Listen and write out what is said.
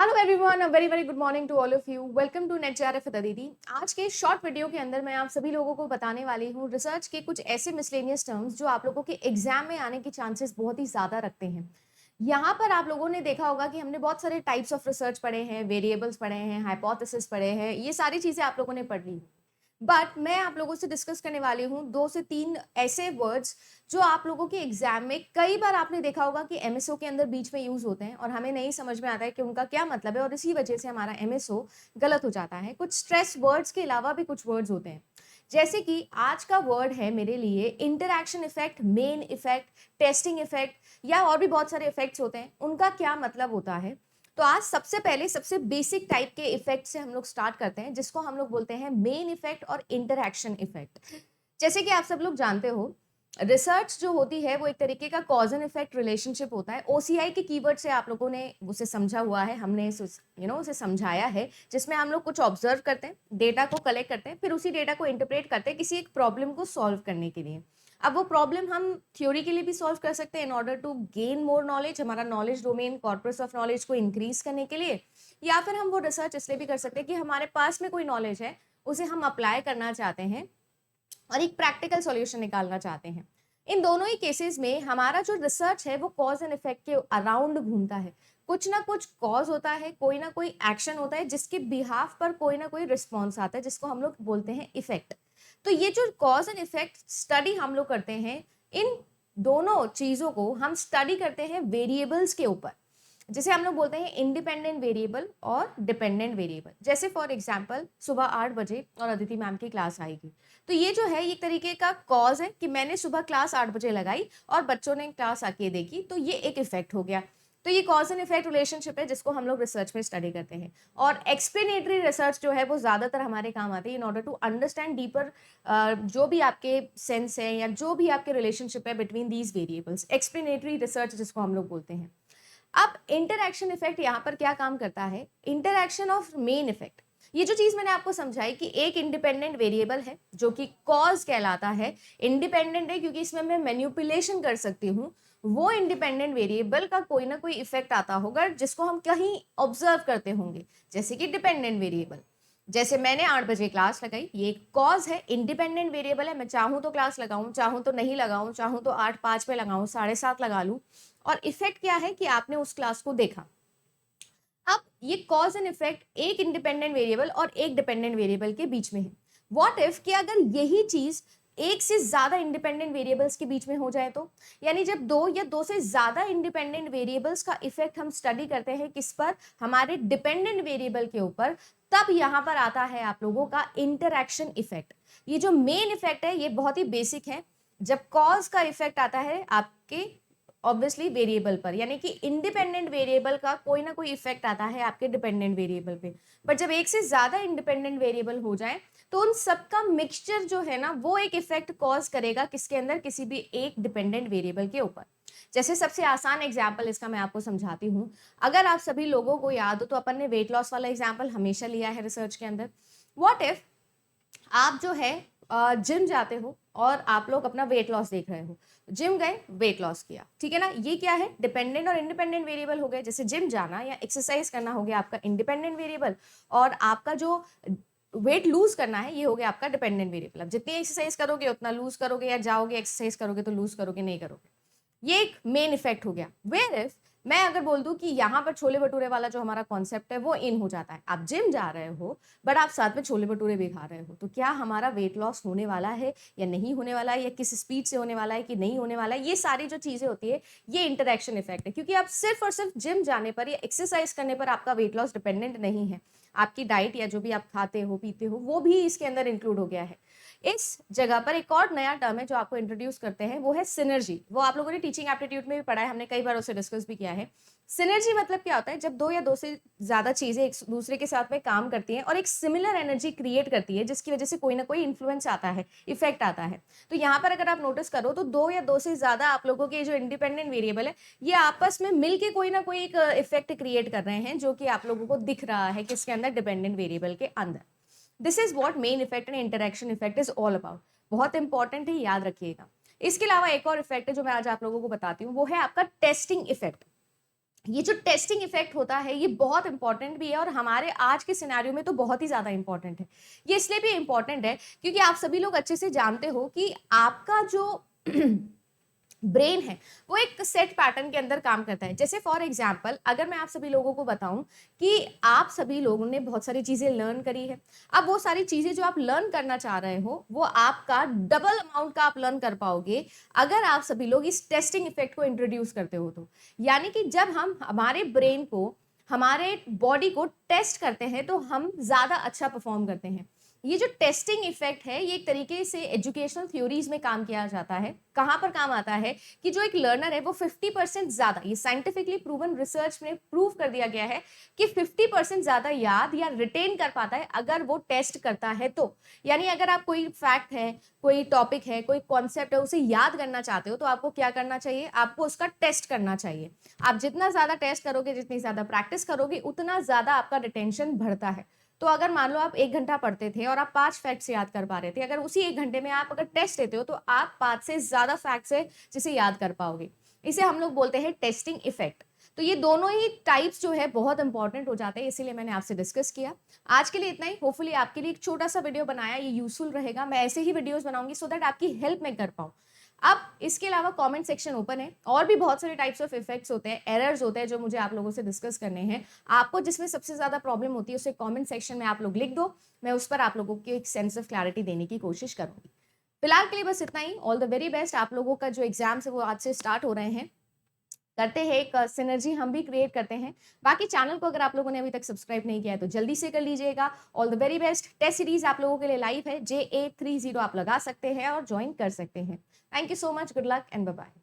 Hello everyone, very very good morning to all of you. Welcome to NET JRF दीदी। आज के short video के अंदर मैं आप सभी लोगों को बताने वाली हूँ रिसर्च के कुछ ऐसे मिसलेनियस टर्म्स जो आप लोगों के एग्जाम में आने के चांसेस बहुत ही ज़्यादा रखते हैं। यहाँ पर आप लोगों ने देखा होगा कि हमने बहुत सारे टाइप्स ऑफ रिसर्च पढ़े हैं, वेरिएबल्स पढ़े हैं, हाइपोथेसिस पढ़े हैं, ये सारी चीज़ें आप लोगों ने पढ़ ली। बट मैं आप लोगों से डिस्कस करने वाली हूँ 2 से 3 ऐसे वर्ड्स जो आप लोगों के एग्जाम में कई बार आपने देखा होगा कि एमएसओ के अंदर बीच में यूज होते हैं और हमें नहीं समझ में आता है कि उनका क्या मतलब है और इसी वजह से हमारा एमएसओ गलत हो जाता है। कुछ स्ट्रेस वर्ड्स के अलावा भी कुछ वर्ड्स होते हैं, जैसे कि आज का वर्ड है मेरे लिए interaction effect, main effect, testing effect या और भी बहुत सारे इफेक्ट्स होते हैं, उनका क्या मतलब होता है। तो आज सबसे पहले सबसे बेसिक टाइप के इफेक्ट से हम लोग स्टार्ट करते हैं, जिसको हम लोग बोलते हैं मेन इफेक्ट और इंटरैक्शन इफेक्ट। जैसे कि आप सब लोग जानते हो, रिसर्च जो होती है वो एक तरीके का कॉज एंड इफेक्ट रिलेशनशिप होता है। ओसीआई के कीवर्ड से आप लोगों ने उसे समझा हुआ है, हमने उसे समझाया है, जिसमें हम लोग कुछ ऑब्जर्व करते हैं, डेटा को कलेक्ट करते हैं, फिर उसी डेटा को इंटरप्रेट करते हैं किसी एक प्रॉब्लम को सॉल्व करने के लिए। अब वो प्रॉब्लम हम थ्योरी के लिए भी सॉल्व कर सकते हैं in order to gain more knowledge, हमारा knowledge domain, corpus of knowledge को इंक्रीज करने के लिए, या फिर हम वो रिसर्च इसलिए भी कर सकते हैं कि हमारे पास में कोई नॉलेज है, उसे हम अप्लाई करना चाहते हैं और एक प्रैक्टिकल सॉल्यूशन निकालना चाहते हैं। इन दोनों ही केसेस में हमारा जो रिसर्च है वो कॉज एंड इफेक्ट के अराउंड घूमता है। कुछ ना कुछ कॉज होता है, कोई ना कोई एक्शन होता है जिसके बिहाफ पर कोई ना कोई रिस्पॉन्स आता है, जिसको हम लोग बोलते हैं इफेक्ट। तो ये जो कॉज एंड इफेक्ट स्टडी हम लोग करते हैं, इन दोनों चीजों को हम स्टडी करते हैं वेरिएबल्स के ऊपर, जिसे हम लोग बोलते हैं इंडिपेंडेंट वेरिएबल और डिपेंडेंट वेरिएबल। जैसे फॉर एग्जांपल सुबह 8 बजे और अदिति मैम की क्लास आएगी, तो ये जो है एक तरीके का कॉज है कि मैंने सुबह क्लास 8 बजे लगाई और बच्चों ने क्लास आके देखी, तो ये एक इफेक्ट हो गया। तो ये कॉज एंड इफेक्ट रिलेशनशिप है जिसको हम लोग रिसर्च में स्टडी करते हैं। और एक्सप्लेनेटरी रिसर्च जो है वो ज्यादातर हमारे काम आती है in order to understand deeper जो भी आपके सेंस है या जो भी आपके रिलेशनशिप है between these variables, explanatory research जिसको हम लोग बोलते हैं। अब इंटरैक्शन इफेक्ट यहाँ पर क्या काम करता है, इंटरैक्शन ऑफ मेन इफेक्ट। ये जो चीज मैंने आपको समझाई कि एक इंडिपेंडेंट वेरिएबल है जो कि कॉज कहलाता है, इंडिपेंडेंट है क्योंकि इसमें मैं मैन्युपुलेशन कर सकती हूँ, वो इंडिपेंडेंट वेरिएबल का कोई ना कोई इफेक्ट आता होगा जिसको हम कहीं ऑब्जर्व करते होंगे, जैसे कि डिपेंडेंट वेरिएबल। जैसे मैंने 8 बजे क्लास लगाई, ये एक कॉज है, इंडिपेंडेंट वेरिएबल है, मैं चाहूँ तो क्लास लगाऊं, चाहूँ तो नहीं लगाऊं, चाहूँ तो 8:05 पे लगाऊं, 7:30 लगा लूं। और इफेक्ट क्या है कि आपने उस क्लास को देखा। अब ये कॉज एंड इफेक्ट एक इंडिपेंडेंट वेरिएबल और एक डिपेंडेंट वेरिएबल के बीच में है। व्हाट इफ कि अगर यही चीज एक से ज्यादा इंडिपेंडेंट वेरिएबल्स के बीच में हो जाए, तो यानी जब दो या दो से ज्यादा इंडिपेंडेंट वेरिएबल्स का इफेक्ट हम स्टडी करते हैं किस पर, हमारे डिपेंडेंट वेरिएबल के ऊपर, तब यहां पर आता है आप लोगों का इंटरैक्शन इफेक्ट। ये जो मेन इफेक्ट है ये बहुत ही बेसिक है। जब कॉज का इफेक्ट आता है आपके ऑब्वियसली वेरिएबल पर, यानी कि इंडिपेंडेंट वेरिएबल का कोई ना कोई इफेक्ट आता है आपके डिपेंडेंट वेरिएबल पे। बट जब एक से ज्यादा इंडिपेंडेंट वेरिएबल हो जाए तो उन सबका मिक्सचर जो है ना वो एक इफेक्ट कॉज करेगा किसके अंदर, किसी भी एक डिपेंडेंट वेरिएबल के ऊपर। जैसे सबसे आसान एग्जाम्पल इसका मैं आपको समझाती हूँ। अगर आप सभी लोगों को याद हो तो अपन ने वेट लॉस वाला एग्जाम्पल हमेशा लिया है रिसर्च के अंदर। व्हाट इफ आप जो है जिम जाते हो और आप लोग अपना वेट लॉस देख रहे हो, जिम गए, वेट लॉस किया, ठीक है ना, ये क्या है, डिपेंडेंट और इंडिपेंडेंट वेरिएबल हो गए। जैसे जिम जाना या एक्सरसाइज करना हो गया आपका इंडिपेंडेंट वेरिएबल, और आपका जो वेट लूज करना है ये हो गया आपका डिपेंडेंट वेरिएबल। अब जितनी एक्सरसाइज करोगे उतना लूज करोगे, या जाओगे एक्सरसाइज करोगे तो लूज करोगे, नहीं करोगे, ये एक मेन इफेक्ट हो गया। वेयर इफ मैं अगर बोल दूं कि यहाँ पर छोले भटूरे वाला जो हमारा कॉन्सेप्ट है वो इन हो जाता है, आप जिम जा रहे हो बट आप साथ में छोले भटूरे भी खा रहे हो, तो क्या हमारा वेट लॉस होने वाला है या नहीं होने वाला है, या किस स्पीड से होने वाला है कि नहीं होने वाला है, ये सारी जो चीजें होती है ये इंटरेक्शन इफेक्ट है। क्योंकि आप सिर्फ और सिर्फ जिम जाने पर या एक्सरसाइज करने पर आपका वेट लॉस डिपेंडेंट नहीं है, आपकी डाइट या जो भी आप खाते हो पीते हो वो भी इसके अंदर इंक्लूड हो गया है। इस जगह पर एक और नया टर्म है जो आपको इंट्रोड्यूस करते हैं, वो है सिनर्जी। वो आप लोगों ने टीचिंग एप्टीट्यूड में भी पढ़ा है, हमने कई बार उसे डिस्कस भी किया है। सिनर्जी मतलब क्या होता है, जब दो या दो से ज्यादा चीजें एक दूसरे के साथ में काम करती हैं और एक सिमिलर एनर्जी क्रिएट करती है, जिसकी वजह से कोई ना कोई इन्फ्लुएंस आता है, इफेक्ट आता है। तो यहाँ पर अगर आप नोटिस करो तो दो या दो से ज्यादा आप लोगों के जो इंडिपेंडेंट वेरिएबल है ये आपस में मिलके कोई ना कोई एक इफेक्ट क्रिएट कर रहे हैं, जो कि आप लोगों को दिख रहा है किसके अंदर, डिपेंडेंट वेरिएबल के अंदर। This is what main effect and interaction effect is all about. बहुत इंपॉर्टेंट है, याद रखिएगा। इसके अलावा एक और इफेक्ट है जो मैं आज आप लोगों को बताती हूँ, वो है आपका टेस्टिंग इफेक्ट। ये जो टेस्टिंग इफेक्ट होता है ये बहुत इंपॉर्टेंट भी है और हमारे आज के सिनेरियो में तो बहुत ही ज़्यादा इंपॉर्टेंट है। ये इसलिए भी इंपॉर्टेंट है क्योंकि आप सभी लोग अच्छे से जानते हो कि आपका जो ब्रेन है वो एक सेट पैटर्न के अंदर काम करता है। जैसे फॉर एग्जांपल अगर मैं आप सभी लोगों को बताऊं कि आप सभी लोगों ने बहुत सारी चीजें लर्न करी है, अब वो सारी चीजें जो आप लर्न करना चाह रहे हो वो आपका डबल अमाउंट का आप लर्न कर पाओगे अगर आप सभी लोग इस टेस्टिंग इफेक्ट को इंट्रोड्यूस करते हो तो। यानी कि जब हम हमारे ब्रेन को, हमारे बॉडी को टेस्ट करते हैं तो हम ज्यादा अच्छा परफॉर्म करते हैं। ये जो टेस्टिंग इफेक्ट है ये एक तरीके से एजुकेशनल थ्योरीज में काम किया जाता है। कहाँ पर काम आता है कि जो एक लर्नर है वो 50% ज्यादा, ये साइंटिफिकली प्रूवन रिसर्च में प्रूव कर दिया गया है कि 50% ज्यादा याद या रिटेन कर पाता है अगर वो टेस्ट करता है तो। यानी अगर आप कोई फैक्ट है, कोई टॉपिक है, कोई कॉन्सेप्ट है, उसे याद करना चाहते हो तो आपको क्या करना चाहिए, आपको उसका टेस्ट करना चाहिए। आप जितना ज्यादा टेस्ट करोगे, जितनी ज्यादा प्रैक्टिस करोगे, उतना ज्यादा आपका रिटेंशन बढ़ता है। तो अगर मान लो आप 1 घंटा पढ़ते थे और आप 5 फैक्ट्स याद कर पा रहे थे, अगर उसी 1 घंटे में आप अगर टेस्ट लेते हो तो आप 5 से ज्यादा फैक्ट्स है जिसे याद कर पाओगे। इसे हम लोग बोलते हैं टेस्टिंग इफेक्ट। तो ये दोनों ही टाइप्स जो है बहुत इंपॉर्टेंट हो जाते हैं, इसीलिए मैंने आपसे डिस्कस किया। आज के लिए इतना ही। होपफुली आपके लिए एक छोटा सा वीडियो बनाया, ये यूजफुल रहेगा। मैं ऐसे ही वीडियोस बनाऊंगी सो दैट आपकी हेल्प मैं कर पाऊँ। अब इसके अलावा कमेंट सेक्शन ओपन है, और भी बहुत सारे टाइप्स ऑफ इफेक्ट्स होते हैं, एरर्स होते हैं जो मुझे आप लोगों से डिस्कस करने हैं। आपको जिसमें सबसे ज्यादा प्रॉब्लम होती है उसे कमेंट सेक्शन में आप लोग लिख दो, मैं उस पर आप लोगों की एक सेंस ऑफ क्लैरिटी देने की कोशिश करूंगी। फिलहाल के लिए बस इतना ही। All the very best. आप लोगों का जो एग्जाम्स है वो आज से स्टार्ट हो रहे हैं, करते हैं एक सिनर्जी हम भी क्रिएट करते हैं। बाकी चैनल को अगर आप लोगों ने अभी तक सब्सक्राइब नहीं किया है तो जल्दी से कर लीजिएगा। All the very best. Test series आप लोगों के लिए लाइव है, JA30 आप लगा सकते हैं और ज्वाइन कर सकते हैं। Thank you so much, good luck and bye bye.